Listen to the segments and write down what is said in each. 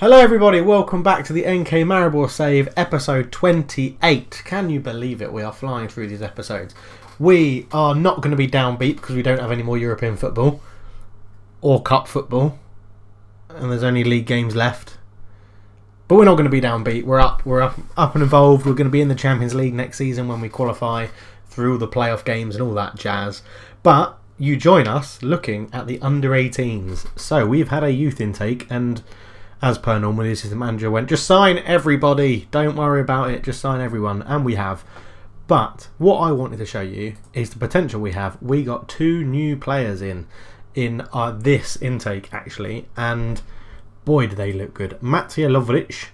Hello everybody, welcome back to the NK Maribor save, episode 28. Can you believe it? We are flying through these episodes. We are not going to be downbeat because we don't have any more European football or cup football, and there's only league games left. But we're not going to be downbeat. We're up and involved. We're going to be in the Champions League next season when we qualify through the playoff games and all that jazz. But you join us looking at the under-18s. So we've had a youth intake, and as per normal, the assistant manager went, just sign everybody, don't worry about it, just sign everyone, and we have. But what I wanted to show you is the potential we have. We got two new players in this intake actually, and boy do they look good. Matija Lovric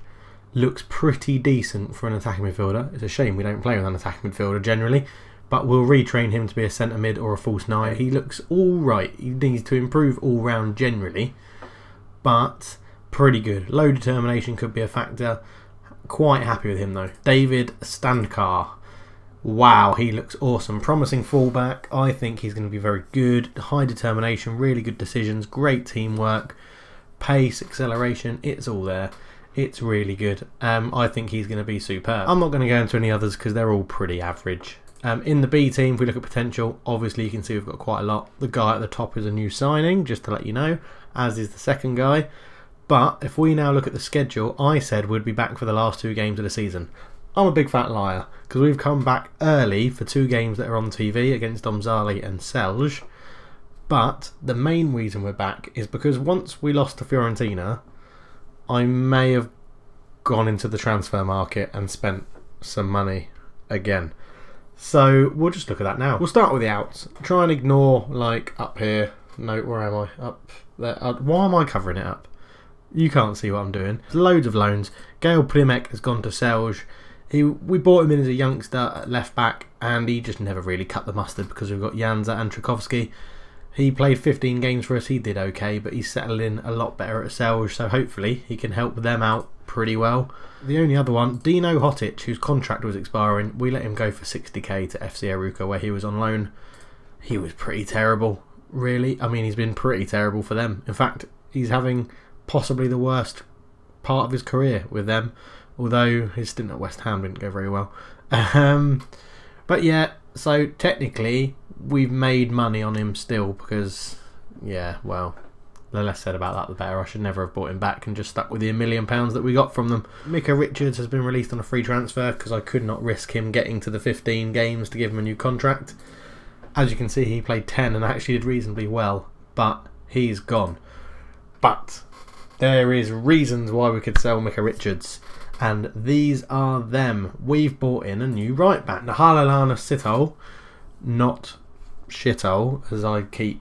looks pretty decent for an attacking midfielder. It's a shame we don't play with an attacking midfielder generally, but we'll retrain him to be a centre mid or a false nine. He looks alright. He needs to improve all round generally, but pretty good. Low determination could be a factor. Quite happy with him though. David Standkar. Wow, he looks awesome. Promising fullback. I think he's going to be very good. High determination, really good decisions, great teamwork, pace, acceleration. It's all there. It's really good. I think he's going to be superb. I'm not going to go into any others because they're all pretty average. In the B team, if we look at potential, obviously you can see we've got quite a lot. The guy at the top is a new signing, just to let you know, as is the second guy. But if we now look at the schedule, I said we'd be back for the last two games of the season. I'm a big fat liar because we've come back early for two games that are on TV against Domzali and Celje. But the main reason we're back is because once we lost to Fiorentina, I may have gone into the transfer market and spent some money again. So we'll just look at that now. We'll start with the outs. Try and ignore, like, up here. No, where am I? Up there. Why am I covering it up? You can't see what I'm doing. There's loads of loans. Gail Plimek has gone to Celje. We bought him in as a youngster at left back, and he just never really cut the mustard because we've got Janza and Trikovski. He played 15 games for us. He did okay, but he's settled in a lot better at Celje, so hopefully he can help them out pretty well. The only other one, Dino Hotic, whose contract was expiring, we let him go for 60k to FC Aruca where he was on loan. He was pretty terrible, really. I mean, he's been pretty terrible for them. In fact, he's having possibly the worst part of his career with them, although his stint at West Ham didn't go very well. But yeah, so technically we've made money on him still because, yeah, well, the less said about that the better. I should never have bought him back and just stuck with the £1 million that we got from them. Mika Richards has been released on a free transfer because I could not risk him getting to the 15 games to give him a new contract. As you can see, he played 10 and actually did reasonably well, but he's gone. But there is reasons why we could sell Mika Richards, and these are them. We've bought in a new right back, Nahalalana Sitol, not Shithole as I keep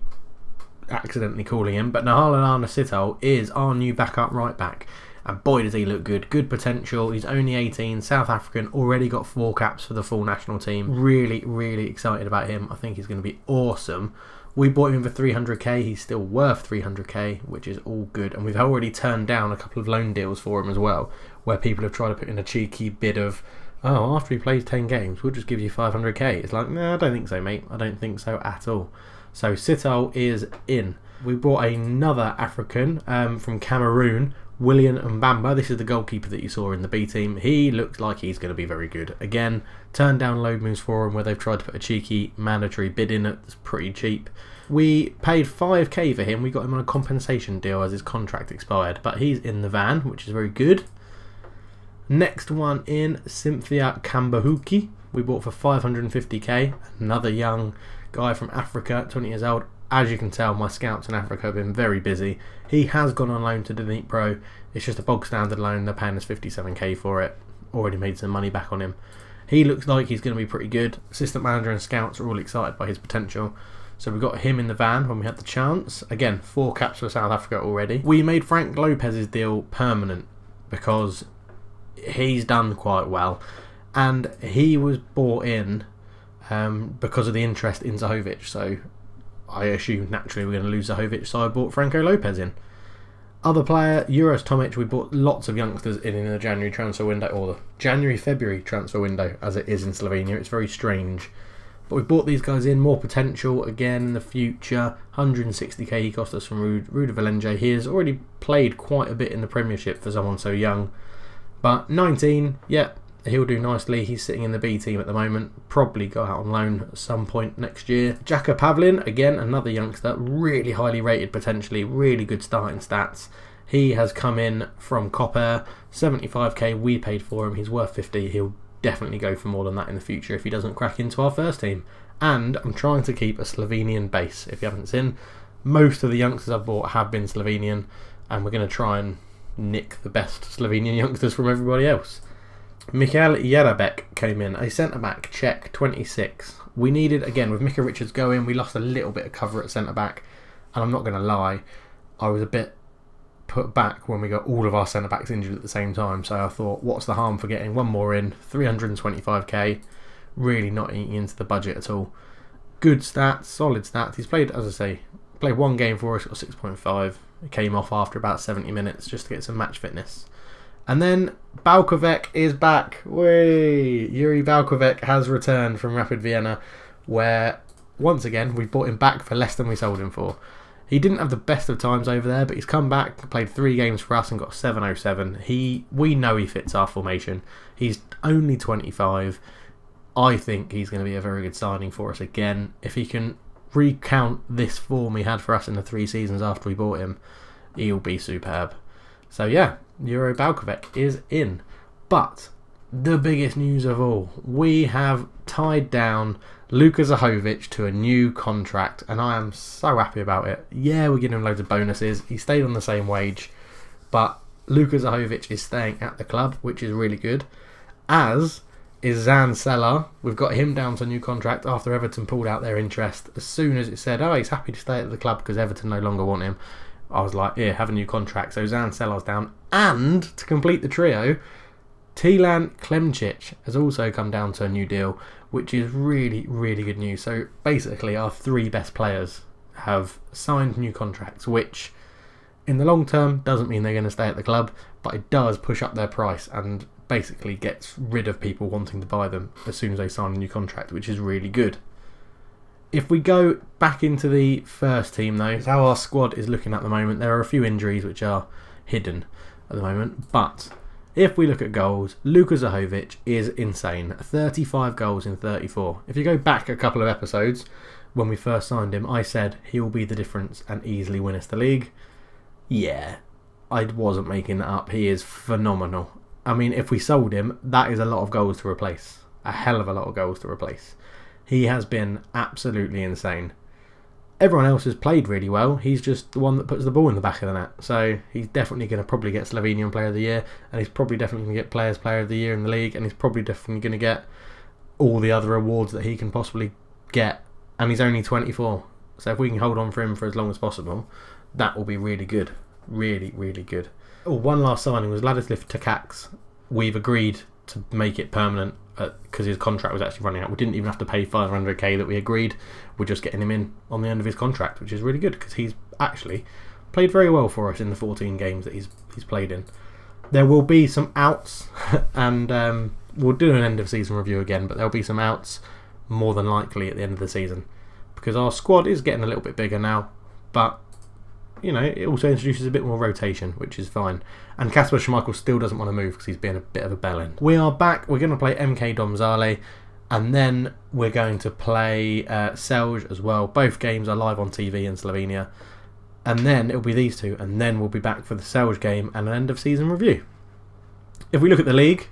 accidentally calling him, but Nahalalana Sitol is our new backup right back, and boy does he look good. Good potential. He's only 18, South African, already got 4 caps for the full national team. Really excited about him. I think he's going to be awesome. We bought him for 300k. He's still worth 300k, which is all good. And we've already turned down a couple of loan deals for him as well, where people have tried to put in a cheeky bid of, oh, after he plays 10 games, we'll just give you 500k. It's like, no, I don't think so, mate. I don't think so at all. So Sitol is in. We brought another African from Cameroon, William Mbamba. This is the goalkeeper that you saw in the B team. He looks like he's going to be very good. Again, turned down load moves for him where they've tried to put a cheeky mandatory bid in that's pretty cheap. We paid 5k for him. We got him on a compensation deal as his contract expired, but he's in the van, which is very good. Next one in, Cynthia Kambahuki. We bought for 550k. Another young guy from Africa, 20 years old. As you can tell, my scouts in Africa have been very busy. He has gone on loan to Dunedin Pro. It's just a bog standard loan. They're paying us 57k for it. Already made some money back on him. He looks like he's going to be pretty good. Assistant manager and scouts are all excited by his potential. So we got him in the van when we had the chance. Again, 4 caps for South Africa already. We made Frank Lopez's deal permanent because he's done quite well. And he was bought in because of the interest in Zahovic. So I assume naturally we're going to lose Zahovic, so I bought Franco Lopez in. Other player, Juros Tomic, we bought lots of youngsters in the January transfer window, or the January-February transfer window, as it is in Slovenia. It's very strange But we bought these guys in, more potential again in the future. 160k he cost us from Ruda Valenge. He has already played quite a bit in the Premiership for someone so young. But 19, yeah, he'll do nicely. He's sitting in the B team at the moment. Probably go out on loan at some point next year. Jaka Pavlin, again, another youngster. Really highly rated potentially. Really good starting stats. He has come in from Copper. 75k we paid for him. He's worth 50. He'll definitely go for more than that in the future if he doesn't crack into our first team. And I'm trying to keep a Slovenian base. If you haven't seen, most of the youngsters I've bought have been Slovenian, and we're going to try and nick the best Slovenian youngsters from everybody else. Michael Jarabek came in, a centre-back, Czech, 26. We needed, again, with Mika Richards going, we lost a little bit of cover at centre-back, and I'm not going to lie, I was a bit put back when we got all of our centre-backs injured at the same time, so I thought, what's the harm for getting one more in? 325k, really not eating into the budget at all. Good stats, solid stats. He's played, as I say, played one game for us, got 6.5. He came off after about 70 minutes just to get some match fitness. And then Balkovec is back. Whey! Yuri Balkovec has returned from Rapid Vienna, where, once again, we bought him back for less than we sold him for. He didn't have the best of times over there, but he's come back, played 3 games for us and got 707. We know he fits our formation. He's only 25. I think he's going to be a very good signing for us again. If he can recount this form he had for us in the 3 seasons after we bought him, he'll be superb. So yeah, Euro Balkovec is in. But the biggest news of all, we have tied down Luka Zahovic to a new contract, and I am so happy about it. Yeah, we're giving him loads of bonuses. He stayed on the same wage, but Luka Zahovic is staying at the club, which is really good. As is Zan Celje. We've got him down to a new contract after Everton pulled out their interest. As soon as it said, oh, he's happy to stay at the club because Everton no longer want him, I was like, yeah, have a new contract. So Zan Celje's down. And to complete the trio, Tilan Klemčić has also come down to a new deal, which is really, really good news. So basically our 3 best players have signed new contracts, which in the long term doesn't mean they're going to stay at the club, but it does push up their price and basically gets rid of people wanting to buy them as soon as they sign a new contract, which is really good. If we go back into the first team though, how our squad is looking at the moment, there are a few injuries which are hidden at the moment, but if we look at goals, Luka Zahovic is insane. 35 goals in 34. If you go back a couple of episodes, when we first signed him, I said he'll be the difference and easily win us the league. Yeah, I wasn't making that up. He is phenomenal. I mean, if we sold him, that is a lot of goals to replace. A hell of a lot of goals to replace. He has been absolutely insane. Everyone else has played really well. He's just the one that puts the ball in the back of the net. So he's definitely going to probably get Slovenian Player of the Year, and he's probably definitely going to get Players Player of the Year in the league, and he's probably definitely going to get all the other awards that he can possibly get. And he's only 24. So if we can hold on for him for as long as possible, that will be really good. Really, really good. Oh, one last signing was Ladislav Takacs. We've agreed to make it permanent because his contract was actually running out. We didn't even have to pay 500k that we agreed. We're just getting him in on the end of his contract, which is really good because he's actually played very well for us in the 14 games that he's played in. There will be some outs, and we'll do an end of season review again, but there'll be some outs more than likely at the end of the season because our squad is getting a little bit bigger now, but you know, it also introduces a bit more rotation, which is fine. And Kasper Schmeichel still doesn't want to move because he's been a bit of a bellend. We are back. We're going to play NK Domžale, and then we're going to play Celje as well. Both games are live on TV in Slovenia. And then it'll be these two, and then we'll be back for the Celje game and an end of season review. If we look at the league,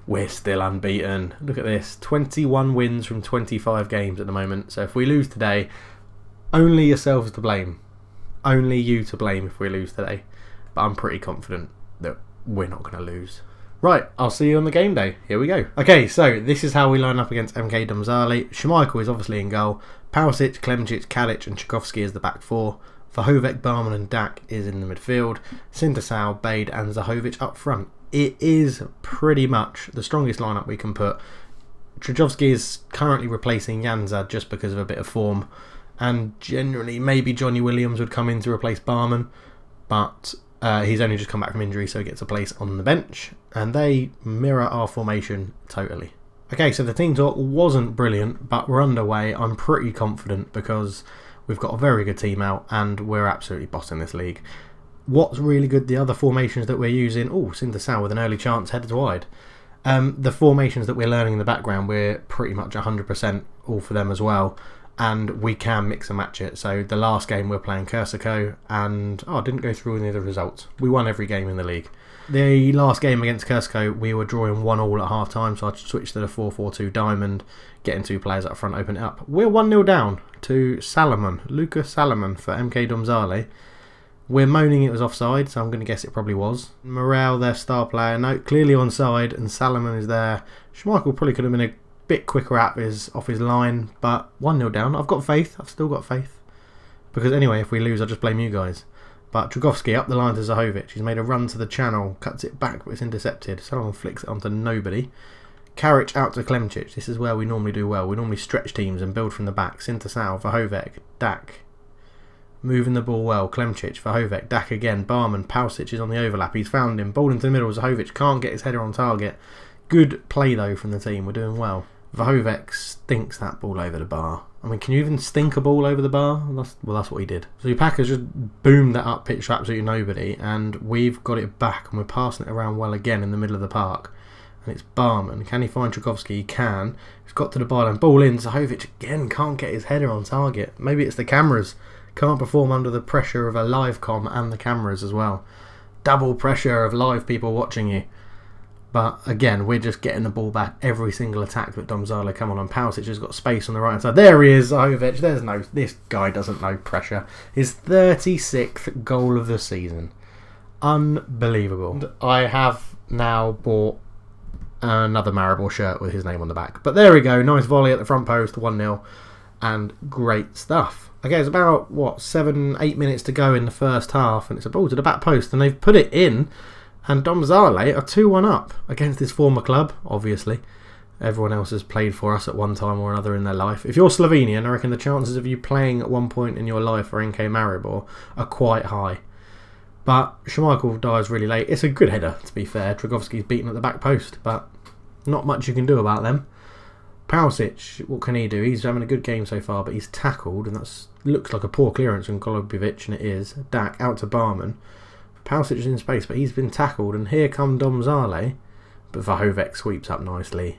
we're still unbeaten. Look at this, 21 wins from 25 games at the moment. So if we lose today, only yourselves to blame. Only you to blame if we lose today. But I'm pretty confident that we're not going to lose. Right, I'll see you on the game day. Here we go. Okay, so this is how we line up against MK Domžale. Schmeichel is obviously in goal. Pausic, Klemčić, Kalic and Tchaikovsky is the back 4. Verhovek, Barman and Dak is in the midfield. Sintasau, Bade and Zahovic up front. It is pretty much the strongest lineup we can put. Tchaikovsky is currently replacing Janza just because of a bit of form. And generally, maybe Johnny Williams would come in to replace Barman, but he's only just come back from injury, so he gets a place on the bench. And they mirror our formation totally. Okay, so the team talk wasn't brilliant, but we're underway. I'm pretty confident because we've got a very good team out and we're absolutely bossing this league. What's really good, the other formations that we're using, Sinter with an early chance headed wide. The formations that we're learning in the background, we're pretty much 100% all for them as well. And we can mix and match it. So the last game we're playing Kersico and didn't go through any of the results. We won every game in the league. The last game against Kersico, we were drawing 1-1 at half time, so I switched to the 4-4-2 diamond, getting 2 players up front, open it up. We're 1-0 down to Salomon, Lucas Salomon for MK Domzale. We're moaning it was offside, so I'm going to guess it probably was. Morale, their star player, no, clearly onside, and Salomon is there. Schmeichel probably could have been a bit quicker off his line, but 1-0 down. I've got faith. I've still got faith. Because anyway, if we lose, I'll just blame you guys. But Dragowski up the line to Zahovic. He's made a run to the channel, cuts it back, but it's intercepted. Salomon flicks it onto nobody. Karic out to Klemčić. This is where we normally do well. We normally stretch teams and build from the back. Sinter, Vahovec, Dak. Moving the ball well. Klemčić, Vahovec, Dak again. Barman, Pausic is on the overlap. He's found him. Ball into the middle. Zahovic can't get his header on target. Good play though from the team. We're doing well. Vahovec stinks that ball over the bar. I mean, can you even stink a ball over the bar? That's what he did. So Packers just boomed that up pitch to absolutely nobody, and we've got it back, and we're passing it around well again in the middle of the park. And it's Barman. Can he find Dragowski? He can. He's got to the byline. Ball in. Zahovic again can't get his header on target. Maybe it's the cameras. Can't perform under the pressure of a live com and the cameras as well. Double pressure of live people watching you. But again, we're just getting the ball back every single attack that Domzale come on, and Pausic has got space on the right hand side. There he is, Zahovic. This guy doesn't know pressure. His 36th goal of the season. Unbelievable. And I have now bought another Maribor shirt with his name on the back. But there we go, nice volley at the front post, 1-0, and great stuff. Okay, it's about, 7-8 minutes to go in the first half, and it's a ball to the back post, and they've put it in. And Domzale are 2-1 up against his former club, obviously. Everyone else has played for us at one time or another in their life. If you're Slovenian, I reckon the chances of you playing at one point in your life for NK Maribor are quite high. But Schmeichel dies really late. It's a good header, to be fair. Dragowski's beaten at the back post, but not much you can do about them. Pausic, what can he do? He's having a good game so far, but he's tackled, and that looks like a poor clearance from Golubovic, and it is. Dak out to Barman. Pausic is in space, but he's been tackled, and here come Domzale, but Vahovec sweeps up nicely.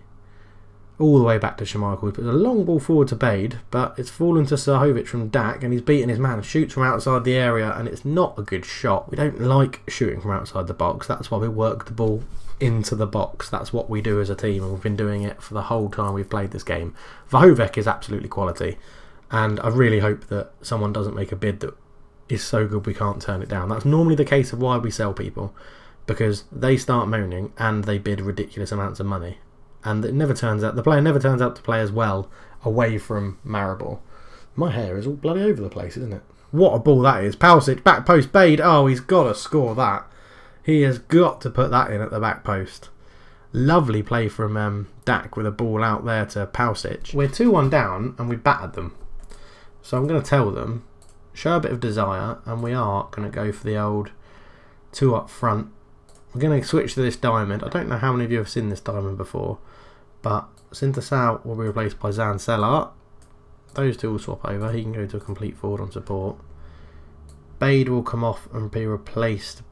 All the way back to Schmeichel. He puts a long ball forward to Bade, but it's fallen to Zahovic from Dak, and he's beaten his man. Shoots from outside the area, and it's not a good shot. We don't like shooting from outside the box. That's why we work the ball into the box. That's what we do as a team, and we've been doing it for the whole time we've played this game. Vahovec is absolutely quality, and I really hope that someone doesn't make a bid that is so good we can't turn it down. That's normally the case of why we sell people, because they start moaning and they bid ridiculous amounts of money, and it never turns out, the player never turns out to play as well away from Maribor. My hair is all bloody over the place, isn't it? What a ball that is. Pausic, back post, Bade. Oh, he's got to score that. He has got to put that in at the back post. Lovely play from Dak with a ball out there to Pausic. We're 2-1 down and we battered them, so I'm going to tell them, show a bit of desire, and we are going to go for the old 2 up front. We're going to switch to this diamond. I don't know how many of you have seen this diamond before, but Sinter will be replaced by Zan Celje. Those two will swap over. He can go to a complete forward on support. Bade will come off and be replaced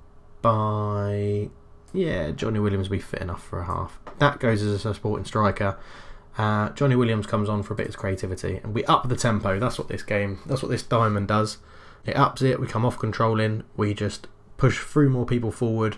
by, Johnny Williams will be fit enough for a half. That goes as a supporting striker. Johnny Williams comes on for a bit of creativity, and we up the tempo. That's what this diamond does. It ups it, we come off controlling, we just push through more people forward.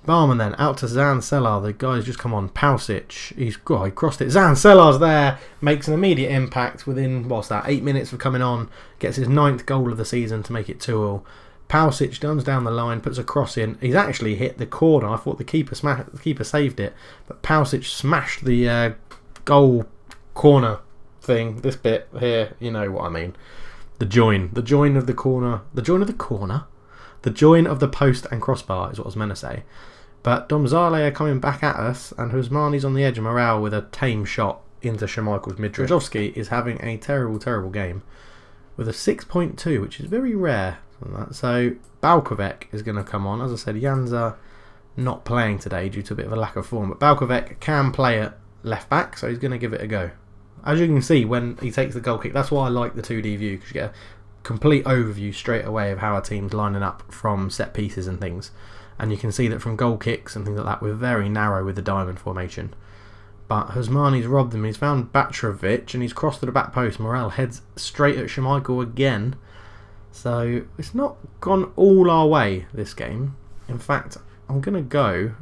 Barman then out to Zan Celje. The guy's just come on. Pausic, he crossed it. Zan Celje's there, makes an immediate impact within 8 minutes of coming on. Gets his 9th goal of the season to make it 2-2. Pausic runs down the line, puts a cross in. He's actually hit the corner. I thought the keeper saved it, but Pausic smashed the goal corner thing. This bit here, you know what I mean. The join of the corner. The join of the post and crossbar is what I was meant to say. But Domzale are coming back at us, and Husmani's on the edge of morale with a tame shot into Schmeichel's mid-drift. Dragowski is having a terrible, terrible game with a 6.2, which is very rare. So Balkovec is going to come on. As I said, Janza not playing today due to a bit of a lack of form, but Balkovec can play at left back, so he's going to give it a go. As you can see, when he takes the goal kick, that's why I like the 2D view, because you get a complete overview straight away of how a team's lining up from set pieces and things. And you can see that from goal kicks and things like that, we're very narrow with the diamond formation. But Husmani's robbed them. He's found Batrovic and he's crossed to the back post. Morel heads straight at Schmeichel again. So it's not gone all our way, this game. In fact, I'm going to go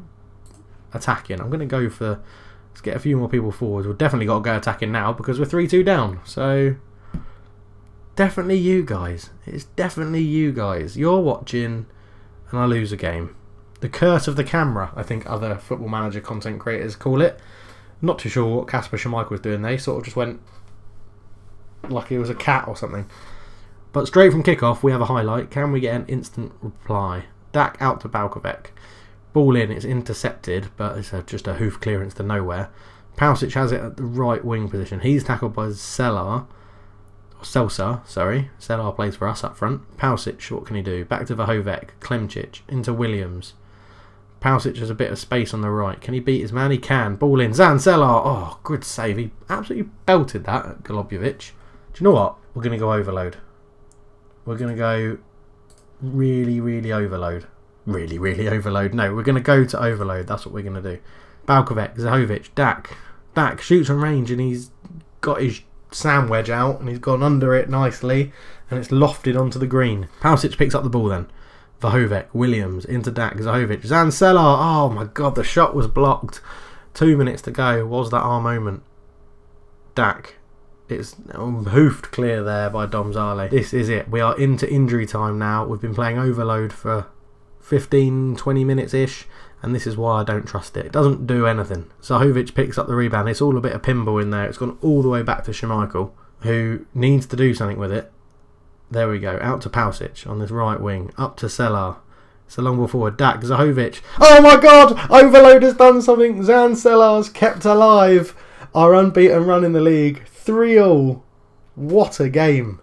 attacking. I'm going to go for... Let's get a few more people forward. We've definitely got to go attacking now because we're 3-2 down. So definitely you guys. It's definitely you guys. You're watching and I lose a game. The curse of the camera, I think other Football Manager content creators call it. Not too sure what Kasper Schmeichel was doing. They sort of just went like he was a cat or something. But straight from kickoff, we have a highlight. Can we get an instant reply? Dak out to Balkovec. Ball in, it's intercepted, but it's just a hoof clearance to nowhere. Pausic has it at the right wing position. He's tackled by Celje. Celje plays for us up front. Pausic, what can he do? Back to Vlahovic. Klemčić into Williams. Pausic has a bit of space on the right. Can he beat his man? He can. Ball in. Celje. Oh, good save. He absolutely belted that at Golubjevic. Do you know what? We're going to go overload. We're going to go really, really overload. Really, really overload. No, we're going to go to overload. That's what we're going to do. Balkovec, Zahovic, Dak. Dak shoots from range and he's got his sand wedge out and he's gone under it nicely and it's lofted onto the green. Pausic picks up the ball then. Vlahovic, Williams, into Dak, Zahovic, Celje. Oh my god, the shot was blocked. 2 minutes to go. Was that our moment? Dak. It's hoofed clear there by Domzale. This is it. We are into injury time now. We've been playing overload for 15-20 minutes-ish, and this is why I don't trust it. It doesn't do anything. Zahovic picks up the rebound. It's all a bit of pinball in there. It's gone all the way back to Schmeichel, who needs to do something with it. There we go. Out to Pausic on this right wing. Up to Celje. It's a long ball forward. Dak, Zahovic. Oh my god! Overload has done something. Celje's kept alive our unbeaten run in the league. 3-all. What a game.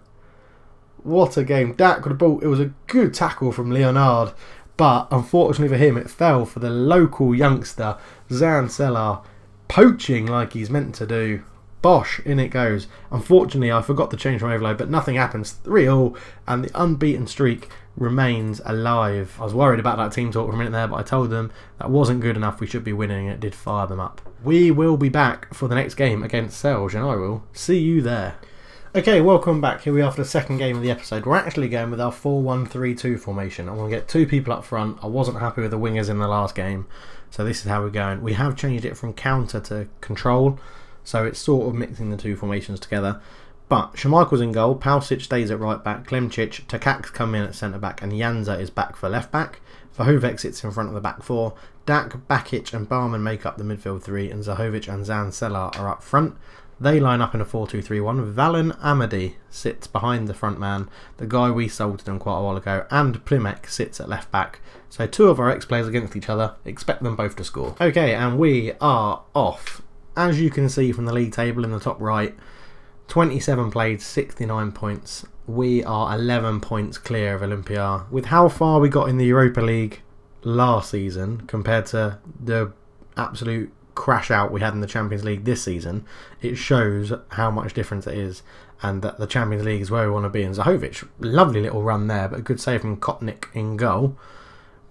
What a game. Dak with the ball. It was a good tackle from Leonard. But unfortunately for him, it fell for the local youngster, Celje, poaching like he's meant to do. Bosh, in it goes. Unfortunately, I forgot to change my overload, but nothing happens. 3-all, and the unbeaten streak remains alive. I was worried about that team talk for a minute there, but I told them that wasn't good enough. We should be winning. It did fire them up. We will be back for the next game against Celje, and I will see you there. Okay, welcome back. Here we are for the second game of the episode. We're actually going with our 4-1-3-2 formation. I want to get 2 people up front. I wasn't happy with the wingers in the last game, so this is how we're going. We have changed it from counter to control, so it's sort of mixing the 2 formations together. But Schmeichel's in goal, Pausic stays at right back, Klemčić, Takak's come in at centre back, and Janza is back for left back. Vlahovic sits in front of the back 4. Dak, Bakic and Barman make up the midfield 3, and Zahovic and Celje are up front. They line up in a 4-2-3-1. Valen Amadi sits behind the front man, the guy we sold to them quite a while ago, and Plimek sits at left back. So 2 of our ex-players against each other. Expect them both to score. Okay, and we are off. As you can see from the league table in the top right, 27 played, 69 points. We are 11 points clear of Olympia. With how far we got in the Europa League last season compared to the absolute crash out we had in the Champions League this season, it shows how much difference it is, and that the Champions League is where we want to be. And Zahovic, lovely little run there, but a good save from Kotnik in goal.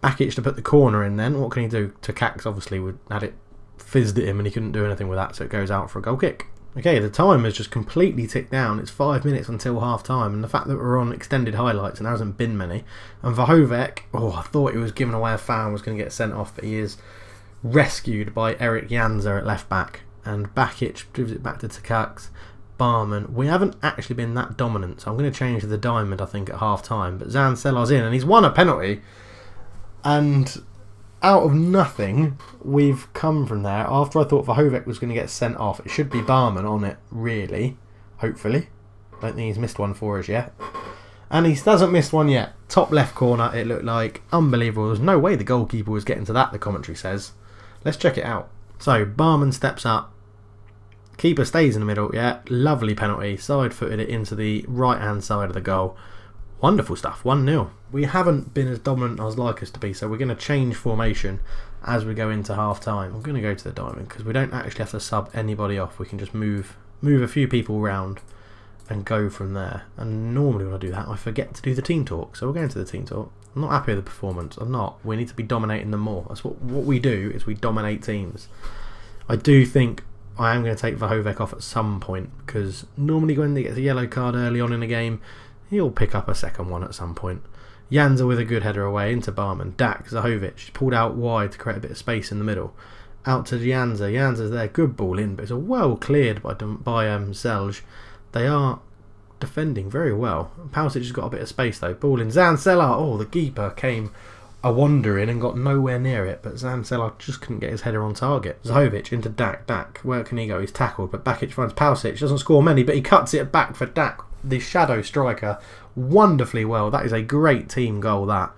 Bakic to put the corner in then. What can he do? Takacs obviously had it fizzed at him and he couldn't do anything with that, so it goes out for a goal kick. Okay, the time has just completely ticked down. It's 5 minutes until half time, and the fact that we're on extended highlights and there hasn't been many. And Vlahovic, I thought he was giving away a foul and was going to get sent off, but he is rescued by Erik Janza at left back, and Bakic gives it back to Takacs. Barman, we haven't actually been that dominant, so I'm going to change to the diamond I think at half time, but Celje's in and he's won a penalty, and out of nothing we've come from there. After I thought Vlahovic was going to get sent off, it should be Barman on it really, hopefully. I don't think he's missed one for us yet, and he hasn't missed one yet. Top left corner, it looked like unbelievable. There's no way the goalkeeper was getting to that, the commentary says. Let's check it out. So, Barman steps up. Keeper stays in the middle. Yeah, lovely penalty. Side-footed it into the right-hand side of the goal. Wonderful stuff. 1-0. We haven't been as dominant as I'd like us to be, so we're going to change formation. as we go into half time. I'm going to go to the diamond because we don't actually have to sub anybody off. We can just move a few people around and go from there. And normally when I do that, I forget to do the team talk. So we're going to the team talk. I'm not happy with the performance. I'm not. We need to be dominating them more. That's what we do, is we dominate teams. I do think I am going to take Vahovec off at some point, because normally when he gets a yellow card early on in a game, he'll pick up a second one at some point. Janza with a good header away into Barman. Dak, Zahovic pulled out wide to create a bit of space in the middle. Out to Janza. Janza's there. Good ball in, but it's a well cleared by Celje. They are defending very well. Pausic has got a bit of space though. Ball in. Zancelar. Oh, the keeper came a wandering and got nowhere near it, but Zancelar just couldn't get his header on target. Zahovic into Dak. Dak, where can he go? He's tackled, but Bakic finds Pausic. Doesn't score many, but he cuts it back for Dak, the shadow striker, wonderfully well. That is a great team goal, that.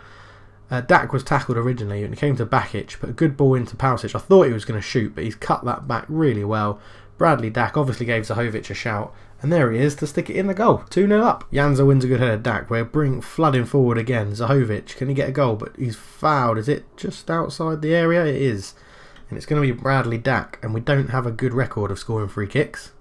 Dak was tackled originally and he came to Bakic, but a good ball into Pausic. I thought he was going to shoot, but he's cut that back really well. Bradley Dak obviously gave Zahovic a shout, and there he is to stick it in the goal. 2-0 up. Janza wins a good header. Dak, we're flooding forward again. Zahovic, can he get a goal? But he's fouled. Is it just outside the area? It is. And it's going to be Bradley Dak, and we don't have a good record of scoring free kicks.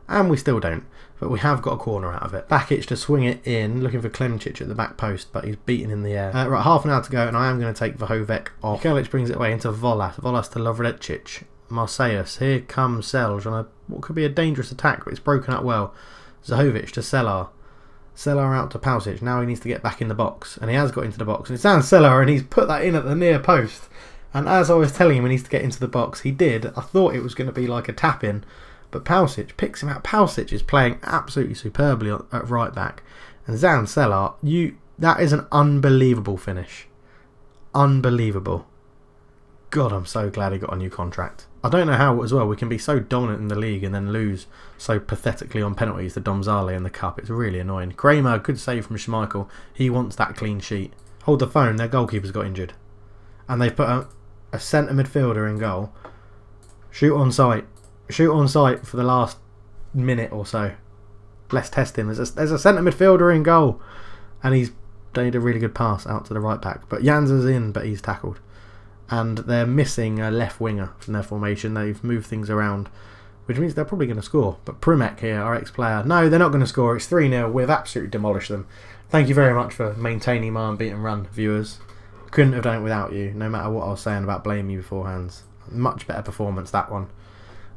And we still don't, but we have got a corner out of it. Bakic to swing it in, looking for Klemčić at the back post, but he's beaten in the air. Right, half an hour to go, and I am going to take Vahovec off. Mikelic brings it away into Volas. Volas to Lovrecic. Marseilles. Here comes Celje on what could be a dangerous attack, but it's broken up well. Zahovic to Celje. Celje out to Pausic. Now he needs to get back in the box, and he has got into the box. And it's Celje, and he's put that in at the near post. And as I was telling him he needs to get into the box, he did. I thought it was going to be like a tap-in, but Pausic picks him out. Pausic is playing absolutely superbly at right back. And Celje, that is an unbelievable finish. Unbelievable. God, I'm so glad he got a new contract. I don't know how as well we can be so dominant in the league and then lose so pathetically on penalties to Domzale in the cup. It's really annoying. Kramer, good save from Schmeichel. He wants that clean sheet. Hold the phone, their goalkeeper's got injured. And they've put a centre midfielder in goal. Shoot on sight. Shoot on sight for the last minute or so. Let's test him. There's a centre midfielder in goal. And he's made a really good pass out to the right back. But Janza's in, but he's tackled. And they're missing a left winger from their formation. They've moved things around, which means they're probably going to score. But Primek here, our ex-player, no, they're not going to score. It's 3-0. We've absolutely demolished them. Thank you very much for maintaining my unbeaten run, viewers. Couldn't have done it without you, no matter what I was saying about blaming you beforehand. Much better performance, that one.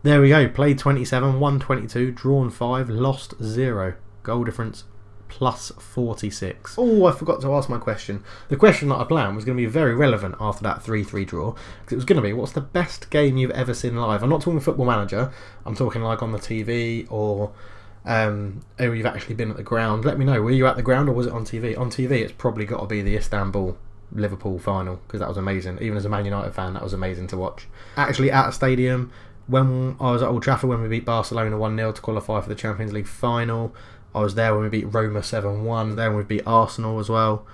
There we go. Played 27, won 22, drawn 5, lost 0. Goal difference plus 46. Oh, I forgot to ask my question. The question that I planned was going to be very relevant after that 3-3 draw, because it was going to be, what's the best game you've ever seen live? I'm not talking Football Manager. I'm talking like on the TV or you've actually been at the ground. Let me know. Were you at the ground or was it on TV? On TV, it's probably got to be the Istanbul-Liverpool final, because that was amazing. Even as a Man United fan, that was amazing to watch. Actually, at a stadium, when I was at Old Trafford when we beat Barcelona 1-0 to qualify for the Champions League final. I was there when we beat Roma 7-1. Then we beat Arsenal as well.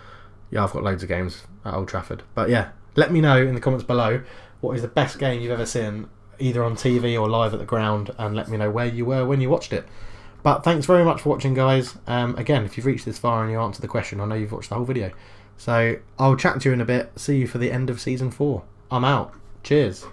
Yeah, I've got loads of games at Old Trafford. But yeah, let me know in the comments below what is the best game you've ever seen, either on TV or live at the ground, and let me know where you were when you watched it. But thanks very much for watching, guys. Again, if you've reached this far and you answered the question, I know you've watched the whole video. So I'll chat to you in a bit. See you for the end of Season 4. I'm out. Cheers.